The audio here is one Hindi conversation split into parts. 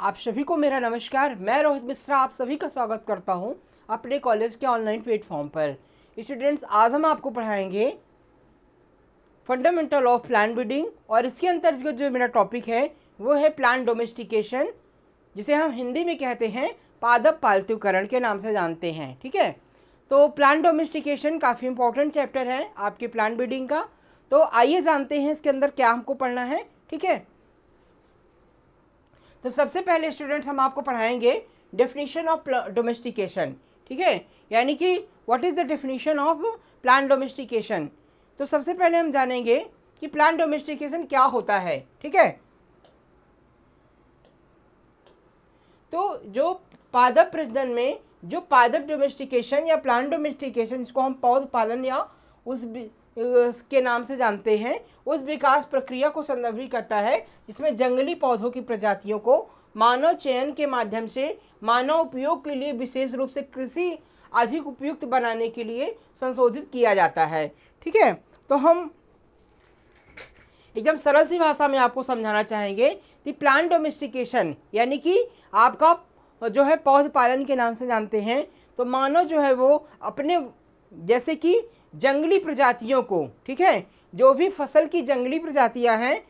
आप सभी को मेरा नमस्कार। मैं रोहित मिश्रा आप सभी का स्वागत करता हूं अपने कॉलेज के ऑनलाइन प्लेटफॉर्म पर। स्टूडेंट्स, आज हम आपको पढ़ाएंगे फंडामेंटल ऑफ प्लांट ब्रीडिंग और इसके अंतर्गत जो मेरा टॉपिक है वो है प्लांट डोमेस्टिकेशन, जिसे हम हिंदी में कहते हैं पादप पालतूकरण के नाम से जानते हैं। ठीक है, तो प्लांट डोमेस्टिकेशन काफ़ी इंपॉर्टेंट चैप्टर है आपके प्लांट ब्रीडिंग का। तो आइए जानते हैं इसके अंदर क्या हमको पढ़ना है। ठीक है, तो सबसे पहले स्टूडेंट्स हम आपको पढ़ाएंगे डेफिनेशन ऑफ डोमेस्टिकेशन। ठीक है, यानी कि what is the definition of plant domestication. तो सबसे पहले हम जानेंगे कि प्लांट डोमेस्टिकेशन क्या होता है। ठीक है, तो जो पादप प्रजनन में जो पादप डोमेस्टिकेशन या प्लांट डोमेस्टिकेशन, जिसको हम पौध पालन या उसके नाम से जानते हैं, उस विकास प्रक्रिया को संदर्भित करता है जिसमें जंगली पौधों की प्रजातियों को मानव चयन के माध्यम से मानव उपयोग के लिए, विशेष रूप से कृषि अधिक उपयुक्त बनाने के लिए संशोधित किया जाता है। ठीक है, तो हम एकदम सरल सी भाषा में आपको समझाना चाहेंगे कि प्लांट डोमेस्टिकेशन यानी कि आपका जो है पौध पालन के नाम से जानते हैं। तो मानव जो है वो अपने जैसे कि जंगली प्रजातियों को, ठीक है, जो भी फसल की जंगली प्रजातियां हैं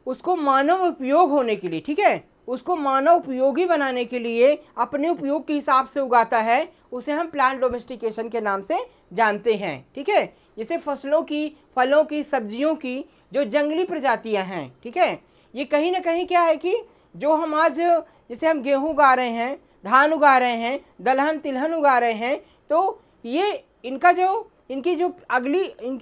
उसको मानव उपयोग होने के लिए, ठीक है, उसको मानव उपयोगी बनाने के लिए अपने उपयोग के हिसाब से उगाता है, उसे हम प्लांट डोमेस्टिकेशन के नाम से जानते हैं। ठीक है, जैसे फसलों की, फलों की, सब्जियों की जो जंगली प्रजातियां हैं, ठीक है, ये कहीं ना कहीं क्या है कि जो हम आज जैसे हम गेहूं उगा रहे हैं, धान उगा रहे हैं, दलहन तिलहन उगा रहे हैं, तो ये इनकी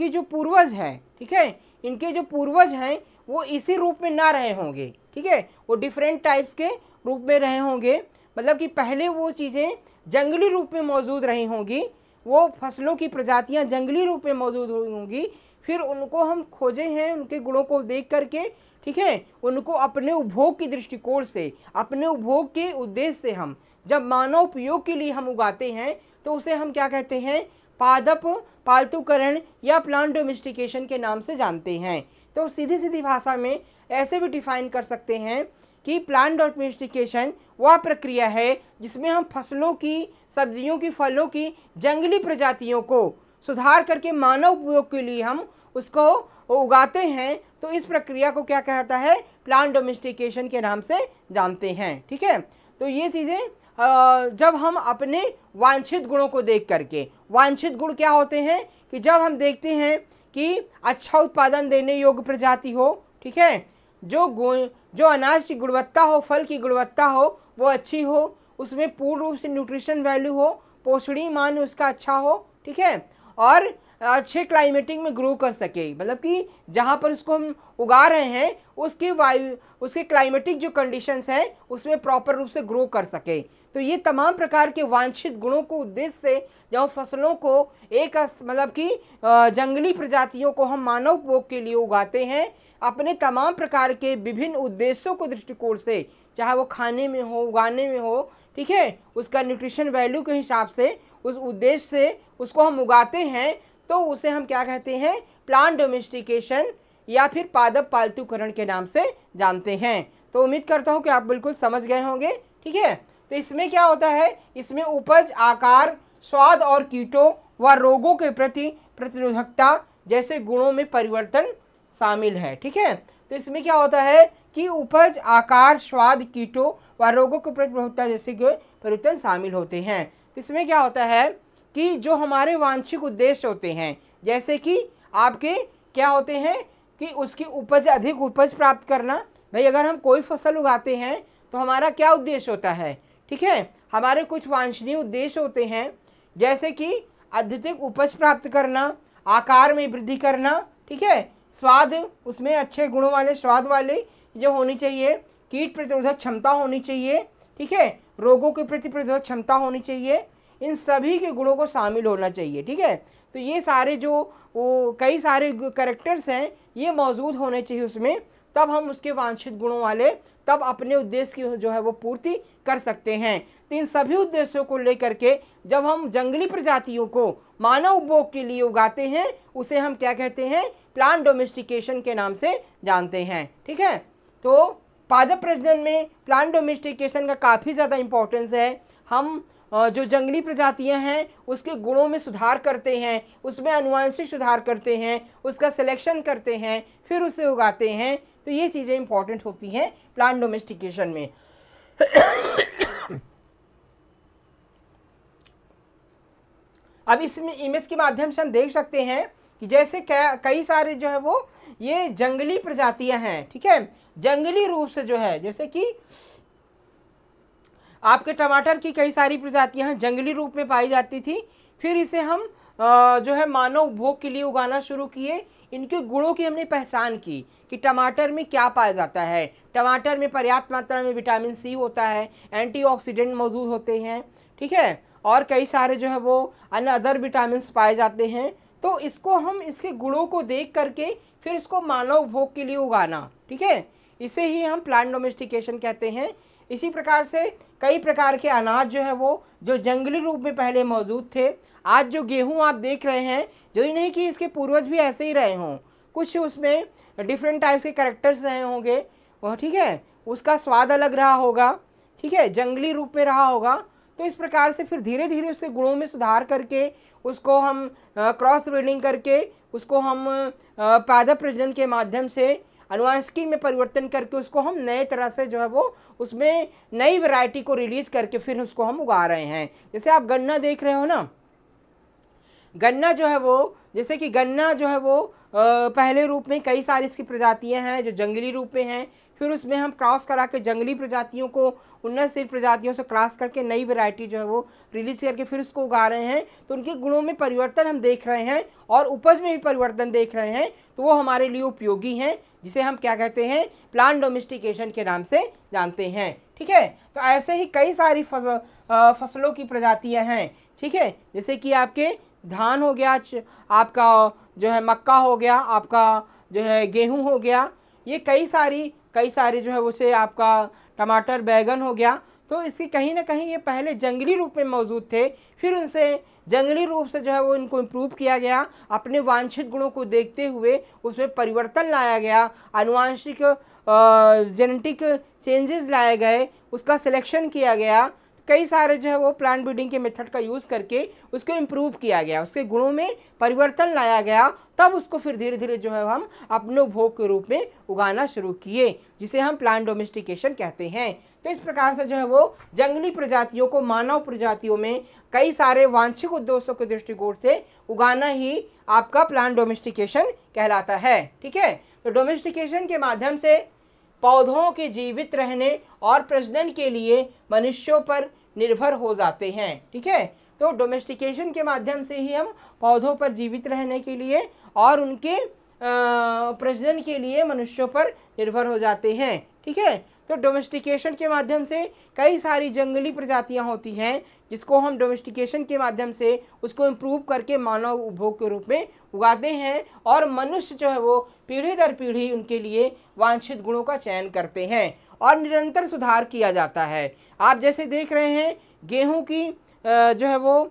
जो पूर्वज है, ठीक है, इनके जो पूर्वज हैं वो इसी रूप में ना रहे होंगे। ठीक है, वो डिफरेंट टाइप्स के रूप में रहे होंगे, मतलब कि पहले वो चीज़ें जंगली रूप में मौजूद रही होंगी, वो फसलों की प्रजातियां जंगली रूप में मौजूद हुई होंगी, फिर उनको हम खोजे हैं उनके गुणों को देख करके, ठीक है, उनको अपने उपभोग की दृष्टिकोण से, अपने उपभोग के उद्देश्य से हम जब मानव उपयोग के लिए हम उगाते हैं तो उसे हम क्या कहते हैं, पादप पालतूकरण या प्लांट डोमेस्टिकेशन के नाम से जानते हैं। तो सीधी सीधी भाषा में ऐसे भी डिफाइन कर सकते हैं कि प्लांट डोमेस्टिकेशन वह प्रक्रिया है जिसमें हम फसलों की, सब्जियों की, फलों की जंगली प्रजातियों को सुधार करके मानव उपयोग के लिए हम उसको उगाते हैं। तो इस प्रक्रिया को क्या कहता है, प्लांट डोमेस्टिकेशन के नाम से जानते हैं। ठीक है, तो ये चीज़ें जब हम अपने वांछित गुणों को देख करके, वांछित गुण क्या होते हैं कि जब हम देखते हैं कि अच्छा उत्पादन देने योग्य प्रजाति हो, ठीक है, जो अनाज की गुणवत्ता हो, फल की गुणवत्ता हो वो अच्छी हो, उसमें पूर्ण रूप से न्यूट्रिशन वैल्यू हो, पोषणीय मान उसका अच्छा हो, ठीक है, और अच्छे क्लाइमेटिक में ग्रो कर सके, मतलब कि जहाँ पर उसको हम उगा रहे हैं उसके क्लाइमेटिक जो कंडीशंस हैं उसमें प्रॉपर रूप से ग्रो कर सके। तो ये तमाम प्रकार के वांछित गुणों को उद्देश्य से जब फसलों को एक मतलब कि जंगली प्रजातियों को हम मानव उपभोग के लिए उगाते हैं, अपने तमाम प्रकार के विभिन्न उद्देश्यों को दृष्टिकोण से, चाहे वो खाने में हो, उगाने में हो, ठीक है, उसका न्यूट्रिशन वैल्यू के हिसाब से, उस उद्देश्य से उसको हम उगाते हैं, तो उसे हम क्या कहते हैं, प्लांट डोमेस्टिकेशन या फिर पादप पालतूकरण के नाम से जानते हैं। तो उम्मीद करता हूँ कि आप बिल्कुल समझ गए होंगे। ठीक है, तो इसमें क्या होता है, इसमें उपज, आकार, स्वाद और कीटों व रोगों के प्रति प्रतिरोधकता जैसे गुणों में परिवर्तन शामिल है। ठीक है, तो इसमें क्या होता है कि उपज, आकार, स्वाद, कीटों व रोगों के प्रति प्रतिरोधकता जैसे परिवर्तन शामिल होते हैं। तो इसमें क्या होता है कि जो हमारे वांछित उद्देश्य होते हैं, जैसे कि आपके क्या होते हैं कि उसकी उपज, अधिक उपज प्राप्त करना। भाई अगर हम कोई फसल उगाते हैं तो हमारा क्या उद्देश्य होता है, ठीक है, हमारे कुछ वांछनीय उद्देश्य होते हैं, जैसे कि अधिक उपज प्राप्त करना, आकार में वृद्धि करना, ठीक है, स्वाद, उसमें अच्छे गुणों वाले, स्वाद वाले जो होनी चाहिए, कीट प्रतिरोधक क्षमता होनी चाहिए, ठीक है, रोगों के प्रति प्रतिरोधक क्षमता होनी चाहिए, इन सभी के गुणों को शामिल होना चाहिए। ठीक है, तो ये सारे जो कई सारे कैरेक्टर्स हैं ये मौजूद होने चाहिए उसमें, तब हम उसके वांछित गुणों वाले, तब अपने उद्देश्य की जो है वो पूर्ति कर सकते हैं। तो इन सभी उद्देश्यों को लेकर के जब हम जंगली प्रजातियों को मानव उपभोग के लिए उगाते हैं उसे हम क्या कहते हैं, प्लांट डोमेस्टिकेशन के नाम से जानते हैं। ठीक है, तो पादप प्रजनन में प्लांट डोमेस्टिकेशन का काफ़ी ज़्यादा इम्पोर्टेंस है। हम जो जंगली प्रजातियां हैं उसके गुणों में सुधार करते हैं, उसमें आनुवंशिक सुधार करते हैं, उसका सिलेक्शन करते हैं, फिर उसे उगाते हैं। तो ये चीज़ें इंपॉर्टेंट होती हैं प्लांट डोमेस्टिकेशन में। अब इस इमेज के माध्यम से हम देख सकते हैं कि जैसे कई सारे जो है वो ये जंगली प्रजातियां हैं, ठीक है, जंगली रूप से जो है, जैसे कि आपके टमाटर की कई सारी प्रजातियां जंगली रूप में पाई जाती थी, फिर इसे हम जो है मानव उपभोग के लिए उगाना शुरू किए। इनके गुणों की हमने पहचान की कि टमाटर में क्या पाया जाता है। टमाटर में पर्याप्त मात्रा में विटामिन सी होता है, एंटीऑक्सीडेंट मौजूद होते हैं, ठीक है, और कई सारे जो है वो अन्य अदर विटामिन पाए जाते हैं। तो इसको हम इसके गुणों को देख करके फिर इसको मानव उपभोग के लिए उगाना, ठीक है, इसे ही हम प्लांट डोमेस्टिकेशन कहते हैं। इसी प्रकार से कई प्रकार के अनाज जो है वो जो जंगली रूप में पहले मौजूद थे, आज जो गेहूं आप देख रहे हैं, जो ही नहीं कि इसके पूर्वज भी ऐसे ही रहे हों, कुछ उसमें डिफरेंट टाइप्स के कैरेक्टर्स रहे होंगे, वह ठीक है, उसका स्वाद अलग रहा होगा, ठीक है, जंगली रूप में रहा होगा। तो इस प्रकार से फिर धीरे धीरे उसके गुणों में सुधार करके उसको हम क्रॉस ब्रीडिंग करके उसको हम पादप प्रजनन के माध्यम से आनुवंशिकी में परिवर्तन करके उसको हम नए तरह से जो है वो उसमें नई वैरायटी को रिलीज करके फिर उसको हम उगा रहे हैं। जैसे आप गन्ना देख रहे हो ना, गन्ना जो है वो, जैसे कि गन्ना जो है वो पहले रूप में कई सारी इसकी प्रजातियां हैं जो जंगली रूप में हैं, फिर उसमें हम क्रॉस करा के जंगली प्रजातियों को उन्नतशील प्रजातियों से क्रॉस करके नई वैरायटी जो है वो रिलीज करके फिर उसको उगा रहे हैं। तो उनके गुणों में परिवर्तन हम देख रहे हैं और उपज में भी परिवर्तन देख रहे हैं, तो वो हमारे लिए उपयोगी हैं, जिसे हम क्या कहते हैं, प्लांट डोमेस्टिकेशन के नाम से जानते हैं, ठीक है। तो ऐसे ही कई सारी फसलों की प्रजातियां हैं, ठीक है, जैसे कि आपके धान हो गया, आपका जो है मक्का हो गया, आपका जो है गेहूं हो गया, ये कई सारी जो है उसे आपका टमाटर बैगन हो गया। तो इसकी कहीं ना कहीं ये पहले जंगली रूप में मौजूद थे, फिर उनसे जंगली रूप से जो है वो इनको इम्प्रूव किया गया, अपने वांछित गुणों को देखते हुए उसमें परिवर्तन लाया गया, आनुवांशिक जेनेटिक चेंजेस लाए गए, उसका सिलेक्शन किया गया, कई सारे जो है वो प्लांट ब्रीडिंग के मेथड का यूज़ करके उसको इम्प्रूव किया गया, उसके गुणों में परिवर्तन लाया गया, तब उसको फिर धीरे धीरे जो है हम अपने उपभोग के रूप में उगाना शुरू किए, जिसे हम प्लांट डोमेस्टिकेशन कहते हैं। तो इस प्रकार से जो है वो जंगली प्रजातियों को मानव प्रजातियों में कई सारे वांछित उद्देश्यों के दृष्टिकोण से उगाना ही आपका प्लांट डोमेस्टिकेशन कहलाता है, ठीक है। तो डोमेस्टिकेशन के माध्यम से पौधों के जीवित रहने और प्रजनन के लिए मनुष्यों पर निर्भर हो जाते हैं, ठीक है। तो डोमेस्टिकेशन के माध्यम से ही हम पौधों पर जीवित रहने के लिए और उनके प्रजनन के लिए मनुष्यों पर निर्भर हो जाते हैं, ठीक है। तो डोमेस्टिकेशन के माध्यम से कई सारी जंगली प्रजातियां होती हैं, जिसको हम डोमेस्टिकेशन के माध्यम से उसको इम्प्रूव करके मानव उपभोग के रूप में उगाते हैं, और मनुष्य जो है वो पीढ़ी दर पीढ़ी उनके लिए वांछित गुणों का चयन करते हैं और निरंतर सुधार किया जाता है। आप जैसे देख रहे हैं गेहूं की जो है वो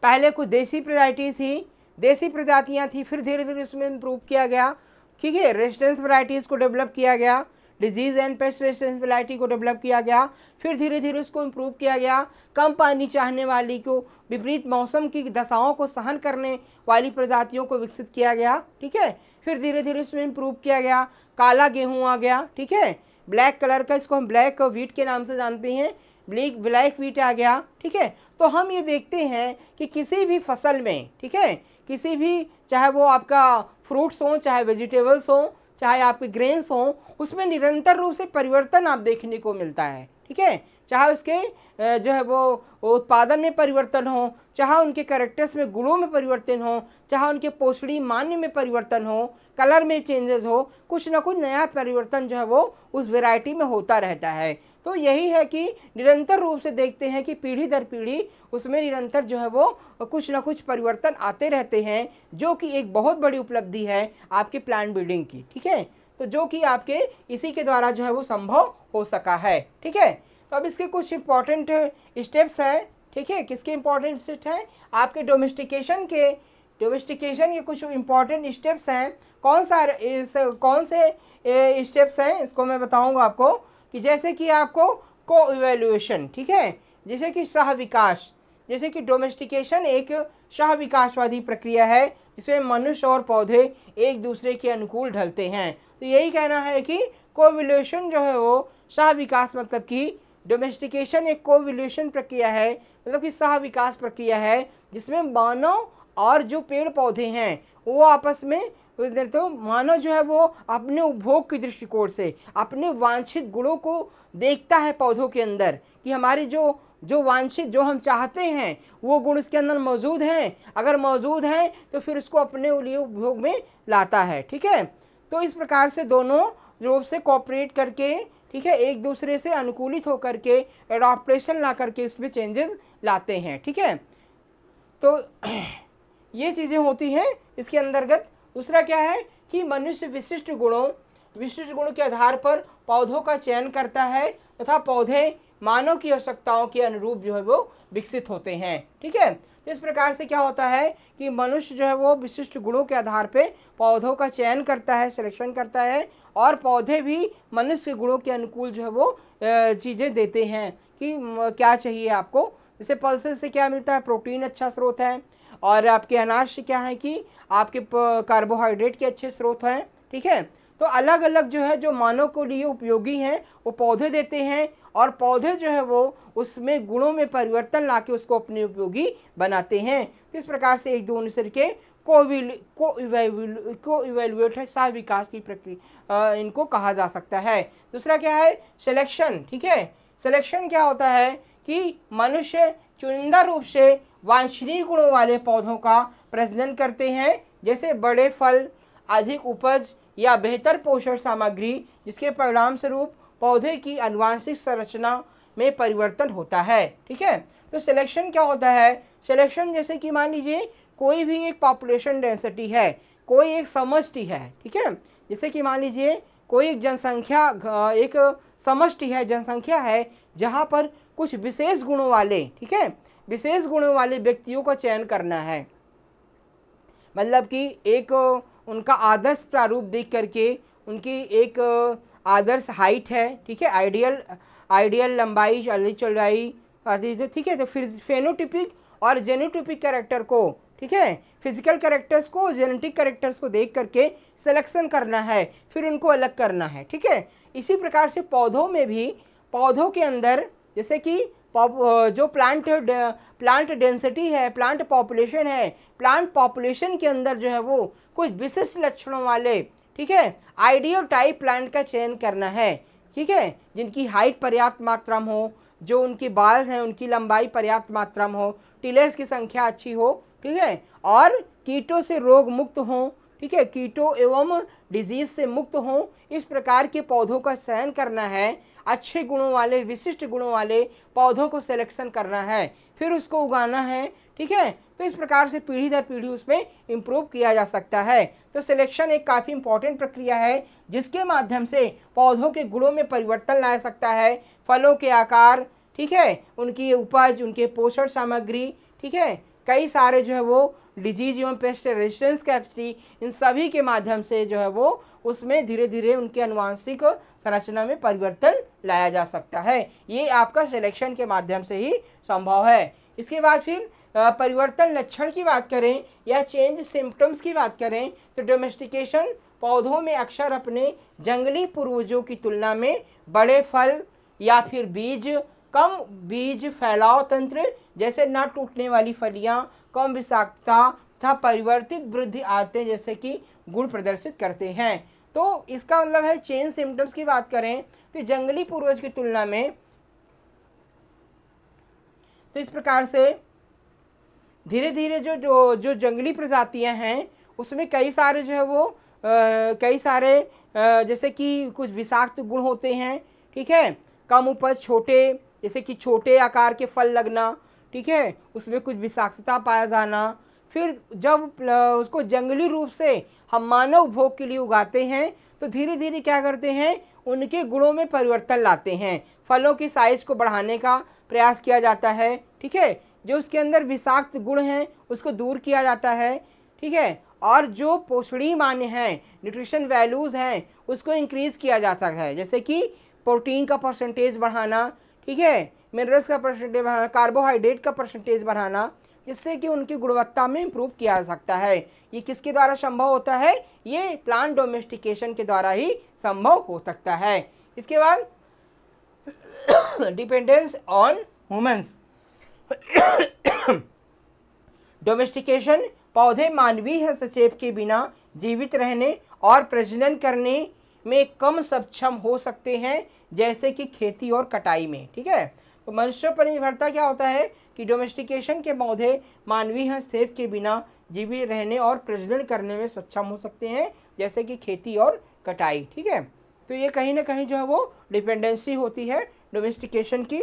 पहले कुछ देसी प्रजातियां थी, फिर धीरे धीरे उसमें इम्प्रूव किया गया, ठीक है, रेजिस्टेंस वैरायटीज़ को डेवलप किया गया, disease and paste resistance variety को डेवलप किया गया, फिर धीरे धीरे उसको इम्प्रूव किया गया, कम पानी चाहने वाली को, विपरीत मौसम की दशाओं को सहन करने वाली प्रजातियों को विकसित किया गया, ठीक है, फिर धीरे धीरे इसमें इम्प्रूव किया गया, काला गेहूँ आ गया, ठीक है, ब्लैक कलर का, इसको हम ब्लैक व्हीट के नाम से जानते हैं, ब्लैक व्हीट आ गया, ठीक है। तो हम ये देखते हैं कि किसी भी फसल में, ठीक है, किसी भी, चाहे वो आपका फ्रूट्स हो, चाहे वेजिटेबल्स हो, चाहे आपके ग्रेन्स हों, उसमें निरंतर रूप से परिवर्तन आप देखने को मिलता है, ठीक है, चाहे उसके जो है वो उत्पादन में परिवर्तन हो, चाहे उनके कैरेक्टर्स में, गुणों में परिवर्तन हो, चाहे उनके पोषणी मान्य में परिवर्तन हो, कलर में चेंजेस हो, कुछ ना कुछ नया परिवर्तन जो है वो उस वैरायटी में होता रहता है। तो यही है कि निरंतर रूप से देखते हैं कि पीढ़ी दर पीढ़ी उसमें निरंतर जो है वो कुछ ना कुछ परिवर्तन आते रहते हैं, जो कि एक बहुत बड़ी उपलब्धि है आपके प्लांट ब्रीडिंग की, ठीक है। तो जो कि आपके इसी के द्वारा जो है वो संभव हो सका है, ठीक है। तो अब इसके कुछ इंपॉर्टेंट स्टेप्स हैं, ठीक है, किसके इंपॉर्टेंट स्टेप्स हैं, आपके डोमेस्टिकेशन के डोमेस्टिकेशन के कुछ इंपॉर्टेंट स्टेप्स हैं। कौन से स्टेप्स हैं इसको मैं बताऊंगा आपको, कि जैसे कि आपको को इवेल्युएशन, ठीक है, जैसे कि सह विकास, जैसे कि डोमेस्टिकेशन एक सह विकासवादी प्रक्रिया है जिसमें मनुष्य और पौधे एक दूसरे के अनुकूल ढलते हैं। तो यही कहना है कि कोइवोल्यूशन जो है वो सह विकास, मतलब कि डोमेस्टिकेशन एक कोइवोल्यूशन प्रक्रिया है, मतलब कि सह विकास प्रक्रिया है जिसमें मानव और जो पेड़ पौधे हैं वो आपस में, तो मानव जो है वो अपने उपभोग के दृष्टिकोण से अपने वांछित गुणों को देखता है पौधों के अंदर, कि हमारी जो वांछित, जो हम चाहते हैं वो गुण इसके अंदर मौजूद हैं, अगर मौजूद हैं तो फिर उसको अपने लिए उपभोग में लाता है। ठीक है, तो इस प्रकार से दोनों रूप से कोऑपरेट करके, ठीक है, एक दूसरे से अनुकूलित होकर के एडॉप्टेशन ला करके इसमें चेंजेस लाते हैं। ठीक है, तो ये चीज़ें होती हैं इसके अंतर्गत। दूसरा क्या है कि मनुष्य विशिष्ट गुणों के आधार पर पौधों का चयन करता है तथा पौधे मानव की आवश्यकताओं के अनुरूप जो है वो विकसित होते हैं। ठीक है, इस प्रकार से क्या होता है कि मनुष्य जो है वो विशिष्ट गुणों के आधार पे पौधों का चयन करता है, सिलेक्शन करता है, और पौधे भी मनुष्य के गुणों के अनुकूल जो है वो चीज़ें देते हैं कि क्या चाहिए आपको। जैसे पल्सेस से क्या मिलता है, प्रोटीन अच्छा स्रोत है, और आपके अनाज से क्या है कि आपके कार्बोहाइड्रेट के अच्छे स्रोत हैं। ठीक है, तो अलग अलग जो है जो मानव के लिए उपयोगी हैं वो पौधे देते हैं, और पौधे जो है वो उसमें गुणों में परिवर्तन लाके उसको अपने उपयोगी बनाते हैं। तो इस प्रकार से एक दूसरे के को इवेल्युएट है, सह विकास की प्रक्रिया इनको कहा जा सकता है। दूसरा क्या है, सिलेक्शन। ठीक है, सिलेक्शन क्या होता है कि मनुष्य चुनिंदा रूप से वांछनीय गुणों वाले पौधों का प्रजनन करते हैं, जैसे बड़े फल, अधिक उपज या बेहतर पोषण सामग्री, जिसके परिणाम स्वरूप पौधे की आनुवांशिक संरचना में परिवर्तन होता है। ठीक है, तो सिलेक्शन क्या होता है, सिलेक्शन जैसे कि मान लीजिए कोई भी एक पॉपुलेशन डेंसिटी है, कोई एक समष्टि है। ठीक है, जैसे कि मान लीजिए कोई एक जनसंख्या, एक समष्टि है, जनसंख्या है, जहाँ पर कुछ विशेष गुणों वाले, ठीक है, विशेष गुणों वाले व्यक्तियों का चयन करना है, मतलब कि एक उनका आदर्श प्रारूप देख करके उनकी एक आदर्श हाइट है, ठीक है, आइडियल लंबाई, चौड़ाई आदि, ठीक है, तो फिर फेनोटिपिक और जेनोटिपिक कैरेक्टर को, ठीक है, फिजिकल कैरेक्टर्स को, जेनेटिक कैरेक्टर्स को देख करके सिलेक्शन करना है, फिर उनको अलग करना है। ठीक है, इसी प्रकार से पौधों में भी, पौधों के अंदर जैसे कि जो प्लांट डेंसिटी है, प्लांट पॉपुलेशन है, प्लांट पॉपुलेशन के अंदर जो है वो कुछ विशिष्ट लक्षणों वाले, ठीक है, आइडियल टाइप प्लांट का चयन करना है। ठीक है, जिनकी हाइट पर्याप्त मात्रा में हो, जो उनकी बाल हैं उनकी लंबाई पर्याप्त मात्रा में हो, टिलर्स की संख्या अच्छी हो, ठीक है, और कीटों से रोग मुक्त हो, ठीक है, कीटों एवं डिजीज से मुक्त हो, इस प्रकार के पौधों का चयन करना है। अच्छे गुणों वाले, विशिष्ट गुणों वाले पौधों को सिलेक्शन करना है, फिर उसको उगाना है। ठीक है, तो इस प्रकार से पीढ़ी दर पीढ़ी उसमें इम्प्रूव किया जा सकता है। तो सिलेक्शन एक काफ़ी इंपॉर्टेंट प्रक्रिया है जिसके माध्यम से पौधों के गुणों में परिवर्तन ला सकता है, फलों के आकार, ठीक है, उनकी उपज, उनके पोषण सामग्री, ठीक है, कई सारे जो है वो डिजीज एवं पेस्ट रेजिस्टेंस कैपेसिटी, इन सभी के माध्यम से जो है वो उसमें धीरे धीरे उनके आनुवांशिक संरचना में परिवर्तन लाया जा सकता है। ये आपका सिलेक्शन के माध्यम से ही संभव है। इसके बाद फिर परिवर्तन लक्षण की बात करें या चेंज सिम्टम्स की बात करें तो डोमेस्टिकेशन पौधों में अक्सर अपने जंगली पूर्वजों की तुलना में बड़े फल या फिर बीज, कम बीज फैलाव तंत्र, जैसे न टूटने वाली फलियां, कम विषाक्तता तथा परिवर्तित वृद्धि आते जैसे कि गुण प्रदर्शित करते हैं। तो इसका मतलब है चेंज सिम्टम्स की बात करें तो जंगली पूर्वज की तुलना में, तो इस प्रकार से धीरे धीरे जो जंगली प्रजातियां हैं उसमें कई सारे जो है वो कई सारे जैसे कि कुछ विषाक्त गुण होते हैं। ठीक है, कम उपज, छोटे, जैसे कि छोटे आकार के फल लगना, ठीक है, उसमें कुछ विषाक्तता पाया जाना। फिर जब उसको जंगली रूप से हम मानव भोग के लिए उगाते हैं तो धीरे धीरे क्या करते हैं, उनके गुणों में परिवर्तन लाते हैं, फलों की साइज़ को बढ़ाने का प्रयास किया जाता है। ठीक है, जो उसके अंदर विषाक्त गुण हैं उसको दूर किया जाता है। ठीक ठीक है, और जो पोषणीय मान्य हैं, न्यूट्रिशन वैल्यूज़ हैं, उसको इंक्रीज़ किया जा सकता है, जैसे कि प्रोटीन का परसेंटेज बढ़ाना, ठीक है, मिनरल्स का परसेंटेज बढ़ाना, कार्बोहाइड्रेट का परसेंटेज बढ़ाना, जिससे कि उनकी गुणवत्ता में इम्प्रूव किया जा सकता है। ये किसके द्वारा संभव होता है? ये प्लांट डोमेस्टिकेशन के द्वारा ही संभव हो सकता है। इसके बाद डिपेंडेंस ऑन ह्यूमंस। डोमेस्टिकेशन पौधे मानवीय हस्तक्षेप के बिना जीवित रहने और प्रजनन करने में कम सक्षम हो सकते हैं, जैसे कि खेती और कटाई में। ठीक है, तो मनुष्य पर निर्भरता क्या होता है कि डोमेस्टिकेशन के पौधे मानवीय हस्तक्षेप के बिना जीवित रहने और प्रजनन करने में सक्षम हो सकते हैं, जैसे कि खेती और कटाई। ठीक है, तो ये कहीं ना कहीं जो है वो डिपेंडेंसी होती है डोमेस्टिकेशन की।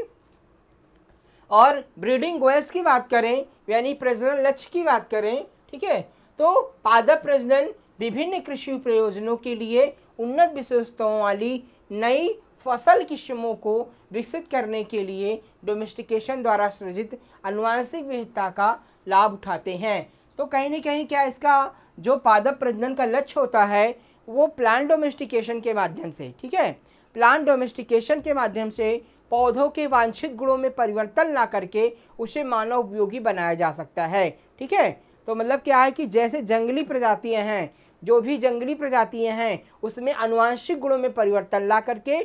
और ब्रीडिंग गोयल्स की बात करें, यानी प्रजनन लक्ष्य की बात करें, ठीक है, तो पादप प्रजनन विभिन्न कृषि प्रयोजनों के लिए उन्नत विशेषताओं वाली नई फसल किस्मों को विकसित करने के लिए डोमेस्टिकेशन द्वारा सृजित आनुवंशिक विविधता का लाभ उठाते हैं। तो कहीं ना कहीं क्या इसका जो पादप प्रजनन का लक्ष्य होता है वो प्लांट डोमेस्टिकेशन के माध्यम से, ठीक है, प्लांट डोमेस्टिकेशन के माध्यम से पौधों के वांछित गुणों में परिवर्तन ला करके उसे मानव उपयोगी बनाया जा सकता है। ठीक है, तो मतलब क्या है कि जैसे जंगली प्रजातियां हैं, जो भी जंगली प्रजातियां हैं उसमें आनुवंशिक गुणों में परिवर्तन ला करके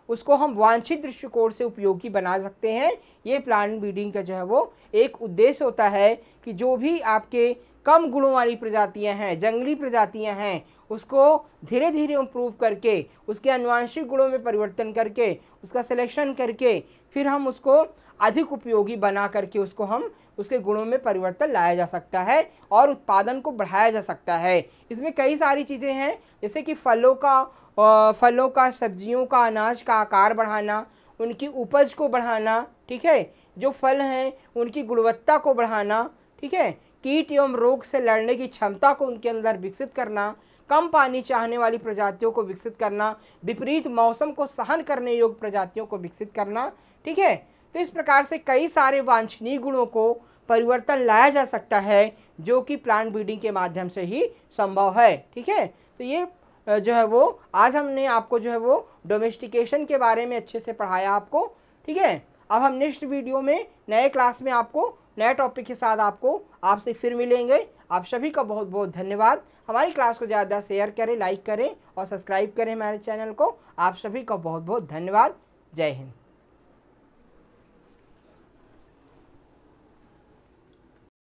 उसको हम वांछित दृष्टिकोण से उपयोगी बना सकते हैं। ये प्लांट ब्रीडिंग का जो है वो एक उद्देश्य होता है कि जो भी आपके कम गुणों वाली प्रजातियां हैं, जंगली प्रजातियां हैं, उसको धीरे धीरे इम्प्रूव करके उसके आनुवंशिक गुणों में परिवर्तन करके उसका सिलेक्शन करके फिर हम उसको अधिक उपयोगी बना करके उसको हम उसके गुणों में परिवर्तन लाया जा सकता है और उत्पादन को बढ़ाया जा सकता है। इसमें कई सारी चीज़ें हैं, जैसे कि फलों का, सब्जियों का, अनाज का आकार बढ़ाना, उनकी उपज को बढ़ाना, ठीक है, जो फल हैं उनकी गुणवत्ता को बढ़ाना, ठीक है, कीट एवं रोग से लड़ने की क्षमता को उनके अंदर विकसित करना, कम पानी चाहने वाली प्रजातियों को विकसित करना, विपरीत मौसम को सहन करने योग्य प्रजातियों को विकसित करना। ठीक है, तो इस प्रकार से कई सारे वांछनीय गुणों को परिवर्तन लाया जा सकता है, जो कि प्लांट ब्रीडिंग के माध्यम से ही संभव है। ठीक है, तो ये जो है वो आज हमने आपको जो है वो डोमेस्टिकेशन के बारे में अच्छे से पढ़ाया आपको। ठीक है, अब हम नेक्स्ट वीडियो में नए क्लास में आपको नए टॉपिक के साथ आपसे फिर मिलेंगे। आप सभी का बहुत बहुत धन्यवाद। हमारी क्लास को ज़्यादा शेयर करें, लाइक करें और सब्सक्राइब करें हमारे चैनल को। आप सभी का बहुत बहुत धन्यवाद। जय हिंद।